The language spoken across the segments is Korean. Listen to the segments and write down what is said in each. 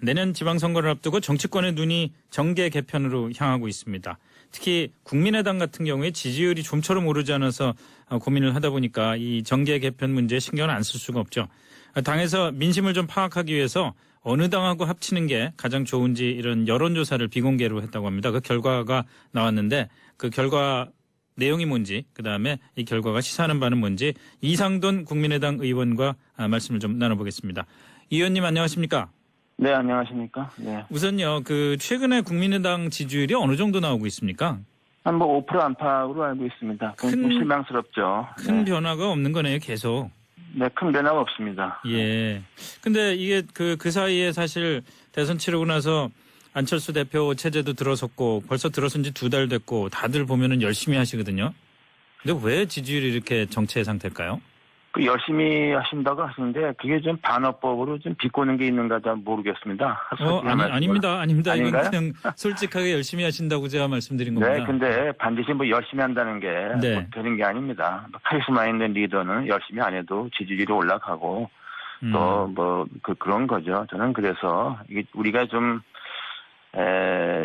내년 지방선거를 앞두고 정치권의 눈이 정계 개편으로 향하고 있습니다. 특히 국민의당 같은 경우에 지지율이 좀처럼 오르지 않아서 고민을 하다 보니까 이 정계 개편 문제에 신경을 안 쓸 수가 없죠. 당에서 민심을 좀 파악하기 위해서 어느 당하고 합치는 게 가장 좋은지 이런 여론조사를 비공개로 했다고 합니다. 그 결과가 나왔는데 그 결과 내용이 뭔지, 그다음에 이 결과가 시사하는 바는 뭔지 이상돈 국민의당 의원과 말씀을 좀 나눠보겠습니다. 이 의원님 안녕하십니까? 네, 안녕하십니까? 네. 우선요, 최근에 국민의당 지지율이 어느 정도 나오고 있습니까? 한 5% 안팎으로 알고 있습니다. 좀 실망스럽죠. 큰 네. 변화가 없는 거네요, 계속. 네, 큰 변화가 없습니다. 예. 근데 이게 그 사이에 사실 대선 치르고 나서 안철수 대표 체제도 들어섰고 벌써 들어선 지 2달 됐고 다들 보면은 열심히 하시거든요. 근데 왜 지지율이 이렇게 정체 상태일까요? 그 열심히 하신다고 하시는데 그게 좀 반어법으로 좀 비꼬는 게 있는가 잘 모르겠습니다. 아닙니다. 아닌가요? 이건 그냥 솔직하게 열심히 하신다고 제가 말씀드린 겁니다. 네, 근데 반드시 뭐 열심히 한다는 게 네. 뭐 되는 게 아닙니다. 카리스마 있는 리더는 열심히 안 해도 지지율이 올라가고 또 뭐 그런 거죠. 저는 그래서 이게 우리가 좀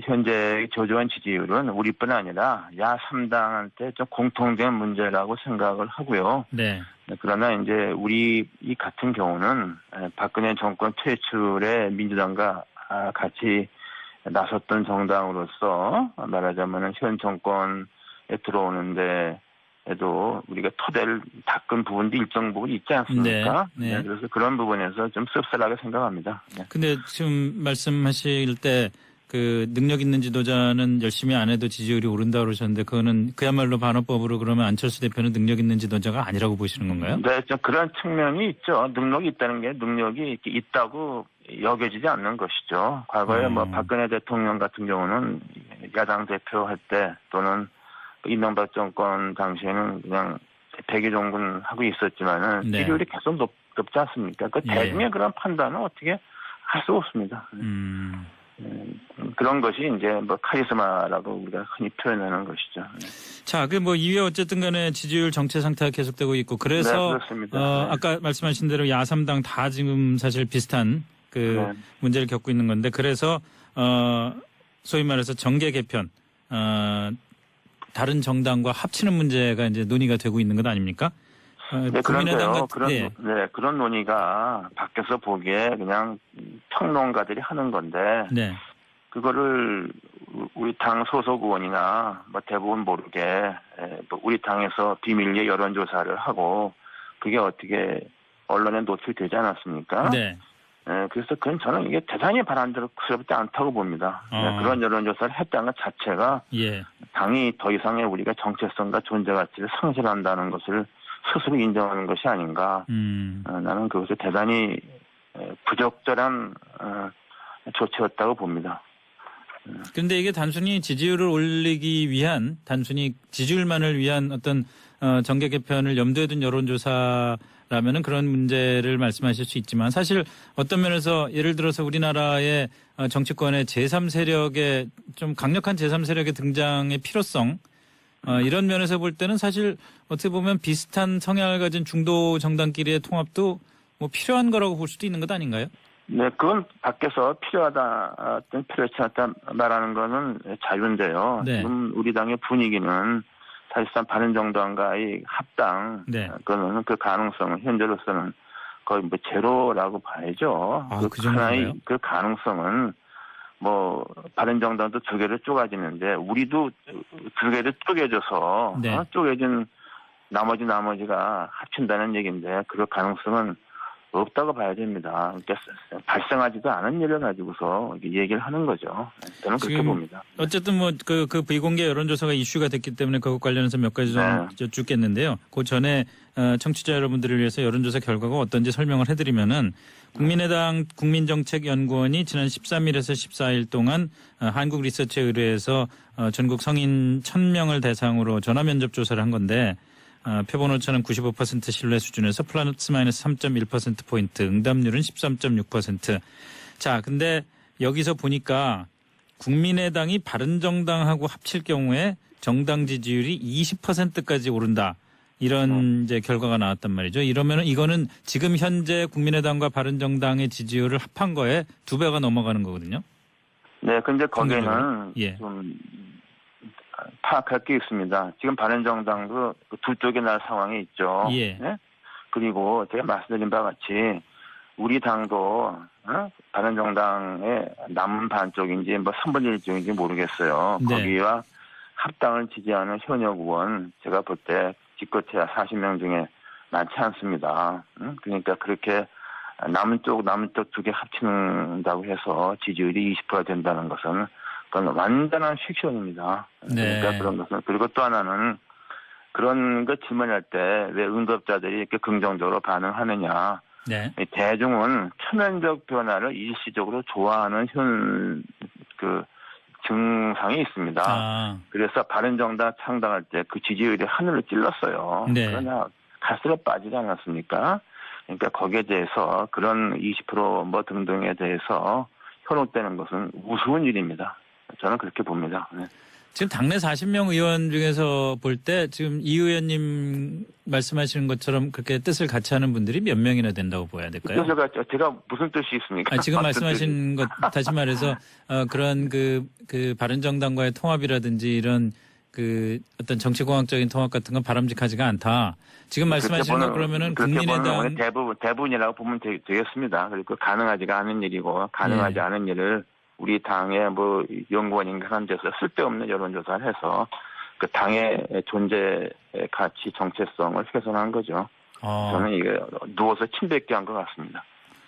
현재 저조한 지지율은 우리뿐 아니라 야 3당한테 좀 공통된 문제라고 생각을 하고요. 네. 그러나 이제 우리 이 같은 경우는 박근혜 정권 퇴출에 민주당과 같이 나섰던 정당으로서 말하자면 현 정권에 들어오는데 에도 우리가 토대를 닦은 부분도 일정 부분 있지 않습니까? 네. 그래서 그런 부분에서 좀 씁쓸하게 생각합니다. 네. 근데 지금 말씀하실 때 능력 있는 지도자는 열심히 안 해도 지지율이 오른다 그러셨는데 그거는 그야말로 반어법으로 그러면 안철수 대표는 능력 있는 지도자가 아니라고 보시는 건가요? 네, 좀 그런 측면이 있죠. 능력이 있다는 게 능력이 있다고 여겨지지 않는 것이죠. 과거에 뭐 박근혜 대통령 같은 경우는 야당 대표할 때 또는 이명박 정권 당시에는 그냥 백의종군 하고 있었지만은 네. 지지율이 계속 높지 않습니까? 그 대중의 그런 판단은 어떻게 할 수 없습니다. 그런 것이 이제 뭐 카리스마라고 우리가 흔히 표현하는 것이죠. 자, 이후에 어쨌든 간에 지지율 정체 상태가 계속되고 있고 그래서 네, 그렇습니다. 네. 아까 말씀하신 대로 야3당 다 지금 사실 비슷한 네. 문제를 겪고 있는 건데 그래서 소위 말해서 정계 개편 다른 정당과 합치는 문제가 이제 논의가 되고 있는 것 아닙니까? 네, 그런데요. 네. 그런 논의가 밖에서 보기에 그냥 평론가들이 하는 건데 네. 그거를 우리 당 소속 의원이나 뭐 대부분 모르게 우리 당에서 비밀리에 여론조사를 하고 그게 어떻게 언론에 노출되지 않았습니까? 네. 그래서 그건 저는 이게 대단히 바람직스럽지 않다고 봅니다. 그런 여론조사를 했다는 것 자체가 예. 당이 더 이상의 우리가 정체성과 존재 가치를 상실한다는 것을 스스로 인정하는 것이 아닌가. 나는 그것을 대단히 부적절한 조치였다고 봅니다. 그런데 이게 단순히 지지율을 올리기 위한 단순히 지지율만을 위한 어떤 정계 개편을 염두에 둔 여론조사라면은 그런 문제를 말씀하실 수 있지만 사실 어떤 면에서 예를 들어서 우리나라의 정치권의 제3세력의 좀 강력한 제3세력의 등장의 필요성 이런 면에서 볼 때는 사실 어떻게 보면 비슷한 성향을 가진 중도 정당끼리의 통합도 뭐 필요한 거라고 볼 수도 있는 것 아닌가요? 네, 그건 밖에서 필요하다, 필요치 않다 말하는 거는 자유인데요. 네. 지금 우리 당의 분위기는 사실상 바른정당과의 합당, 네. 그거는 그 가능성은 현재로서는 거의 뭐 제로라고 봐야죠. 그 정도인가요? 그 가능성은 뭐 바른정당도 두 개로 쪼개지는데 우리도 두 개로 쪼개져서 네. 쪼개진 나머지가 합친다는 얘기인데 그 가능성은 없다고 봐야 됩니다. 그러니까 발생하지도 않은 일을 가지고서 얘기를 하는 거죠. 저는 그렇게 봅니다. 어쨌든 그 비공개 여론조사가 이슈가 됐기 때문에 그것 관련해서 몇 가지 좀 여쭙겠는데요. 그 전에 청취자 여러분들을 위해서 여론조사 결과가 어떤지 설명을 해드리면은 국민의당 국민정책연구원이 지난 13일에서 14일 동안 한국리서치에 의뢰해서 전국 성인 1,000명을 대상으로 전화면접 조사를 한 건데 표본 오차는 95% 신뢰 수준에서 플러스 마이너스 3.1%포인트, 응답률은 13.6%. 자, 근데 여기서 보니까 국민의당이 바른정당하고 합칠 경우에 정당 지지율이 20%까지 오른다. 이런 이제 결과가 나왔단 말이죠. 이러면은 이거는 지금 현재 국민의당과 바른정당의 지지율을 합한 거에 2배가 넘어가는 거거든요. 네, 근데 거기에는 예. 좀 파악할 게 있습니다. 지금 바른정당도 두 쪽에 날 상황이 있죠. 예. 네? 그리고 제가 말씀드린 바와 같이 우리 당도 바른정당의 남은 반쪽인지 뭐 3분의 1 쪽인지 모르겠어요. 네. 거기와 합당을 지지하는 현역 의원 제가 볼 때 기껏해야 40명 중에 많지 않습니다. 그러니까 그렇게 남은 쪽 두 개 합친다고 해서 지지율이 20%가 된다는 것은 그건 완전한 픽션입니다. 네. 그러니까 그런 것은 그리고 또 하나는 그런 거 질문할 때 왜 응답자들이 이렇게 긍정적으로 반응하느냐. 네. 대중은 표면적 변화를 일시적으로 좋아하는 증상이 있습니다. 아. 그래서 바른정당 창당할 때 그 지지율이 하늘을 찔렀어요. 네. 그러나 갈수록 빠지지 않았습니까? 그러니까 거기에 대해서 그런 20% 등등에 대해서 현혹되는 것은 우스운 일입니다. 저는 그렇게 봅니다. 네. 지금 당내 40명 의원 중에서 볼 때 지금 이 의원님 말씀하시는 것처럼 그렇게 뜻을 같이 하는 분들이 몇 명이나 된다고 보아야 될까요? 제가 무슨 뜻이 있습니까? 지금 말씀하신 것 다시 말해서 그런 그 바른정당과의 통합이라든지 이런 그 어떤 정치공학적인 통합 같은 건 바람직하지가 않다. 지금 말씀하시는 건 그러면은 국민의당 대부분이라고 보면 되겠습니다. 그리고 가능하지가 않은 일이고 가능하지 않은 일을 우리 당의 연구원인가 하는 데서 쓸데없는 여론조사를 해서 그 당의 존재 가치 정체성을 훼손한 거죠. 저는 이게 누워서 침 뱉게 한 것 같습니다.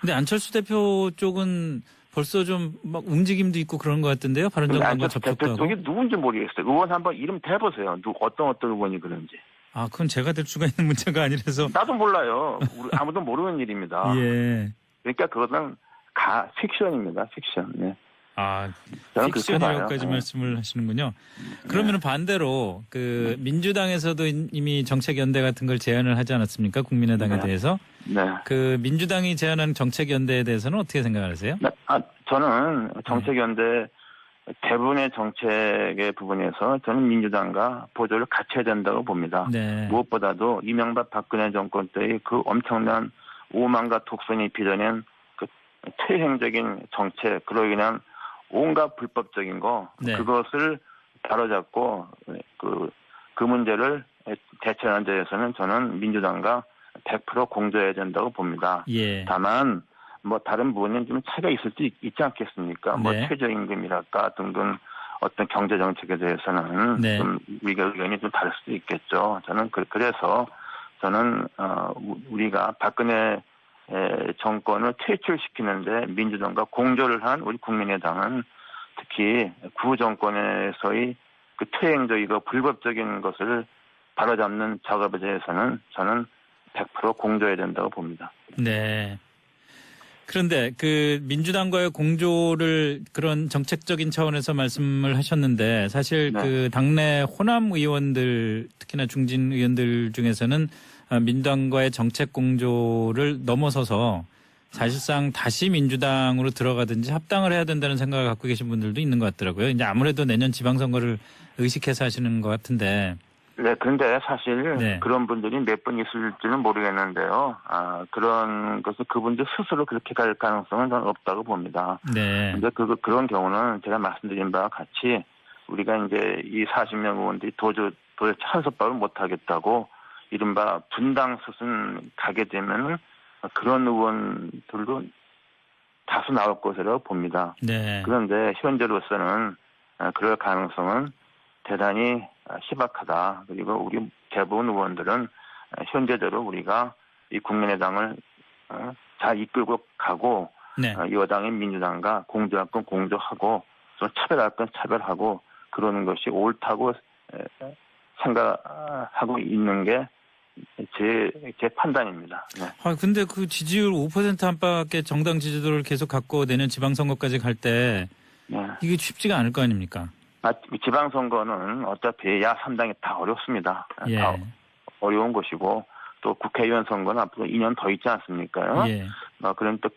근데 안철수 대표 쪽은 벌써 좀 막 움직임도 있고 그런 것 같던데요. 바른정당과 접촉도 하고. 대표 쪽이 누군지 모르겠어요. 의원 한번 이름 대보세요. 어떤 의원이 그런지. 아, 그건 제가 될 수가 있는 문제가 아니라서. 나도 몰라요. 아무도 모르는 일입니다. 예. 그러니까 그것은 픽션입니다. 픽션. 네. 아, 저는 픽션이라고까지 말씀을 하시는군요. 그러면은 반대로 그 민주당에서도 이미 정책연대 같은 걸 제안을 하지 않았습니까? 국민의당에 대해서. 네. 그 민주당이 제안한 정책연대에 대해서는 어떻게 생각하세요? 저는 정책연대 대부분의 정책의 부분에서 저는 민주당과 보조를 같이 해야 된다고 봅니다. 네. 무엇보다도 이명박 박근혜 정권 때의 그 엄청난 오만과 독선이 빚어낸 그 퇴행적인 정책, 그로 인한 온갖 불법적인 거, 네. 그것을 바로잡고 그 문제를 대처하는 데에서는 저는 민주당과 100% 공조해야 된다고 봅니다. 예. 다만 다른 부분은 좀 차이가 있을 수 있지 않겠습니까? 네. 최저임금이랄까 등등 어떤 경제 정책에 대해서는 네. 좀 의견이 좀 다를 수도 있겠죠. 저는 그래서 저는 우리가 박근혜 정권을 퇴출시키는데 민주당과 공조를 한 우리 국민의당은 특히 구 정권에서의 그 퇴행적이고 불법적인 것을 바로잡는 작업에 대해서는 저는 100% 공조해야 된다고 봅니다. 네. 그런데 그 민주당과의 공조를 그런 정책적인 차원에서 말씀을 하셨는데 사실 네. 그 당내 호남 의원들 특히나 중진 의원들 중에서는 민주당과의 정책 공조를 넘어서서 사실상 다시 민주당으로 들어가든지 합당을 해야 된다는 생각을 갖고 계신 분들도 있는 것 같더라고요. 이제 아무래도 내년 지방선거를 의식해서 하시는 것 같은데. 네, 그런데 사실 네. 그런 분들이 몇 분 있을지는 모르겠는데요. 그런 것을 그분들 스스로 그렇게 갈 가능성은 저는 없다고 봅니다. 네. 근데 그런 경우는 제가 말씀드린 바와 같이 우리가 이제 이 40명 의원들이 도저히 찬성법을 못 하겠다고 이른바 분당 수순 가게 되면은 그런 의원들도 다수 나올 것이라고 봅니다. 네. 그런데 현재로서는 그럴 가능성은 대단히 희박하다. 그리고 우리 대부분 의원들은 현재대로 우리가 이 국민의당을 잘 이끌고 가고 네. 여당인 민주당과 공조할 건 공조하고 또 차별할 건 차별하고 그러는 것이 옳다고 생각하고 있는 게 제 판단입니다. 네. 근데 그 지지율 5% 안팎의 정당 지지도를 계속 갖고 내년 지방선거까지 갈 때 네. 이게 쉽지가 않을 거 아닙니까? 지방선거는 어차피 야 3당이 다 어렵습니다. 예. 다 어려운 것이고 또 국회의원 선거는 앞으로 2년 더 있지 않습니까? 예. 그럼 또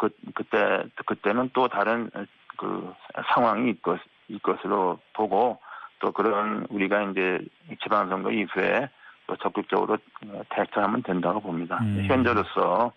그때는 또 다른 그 상황이 있을 것으로 보고 또 그런 우리가 이제 지방선거 이후에 또 적극적으로 대처하면 된다고 봅니다. 음. 현재로서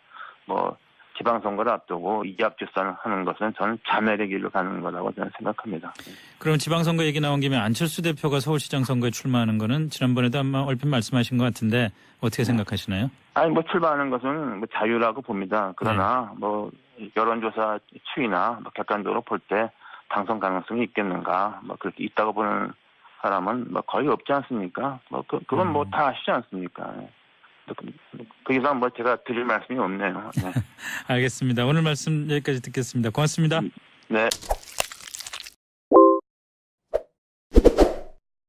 뭐 지방선거를 앞두고 이합집산을 하는 것은 저는 자멸의 길로 가는 거라고 저는 생각합니다. 그럼 지방선거 얘기 나온 김에 안철수 대표가 서울시장 선거에 출마하는 거는 지난번에도 아마 얼핏 말씀하신 것 같은데 어떻게 생각하시나요? 아니 뭐 출마하는 것은 뭐 자유라고 봅니다. 그러나 뭐 여론조사 추이나 뭐 객관적으로 볼 때 당선 가능성이 있겠는가? 뭐 그렇게 있다고 보는 사람은 뭐 거의 없지 않습니까? 뭐 그건 뭐 다 아시지 않습니까? 그 이상 뭐 제가 드릴 말씀이 없네요. 네. 알겠습니다. 오늘 말씀 여기까지 듣겠습니다. 고맙습니다. 네.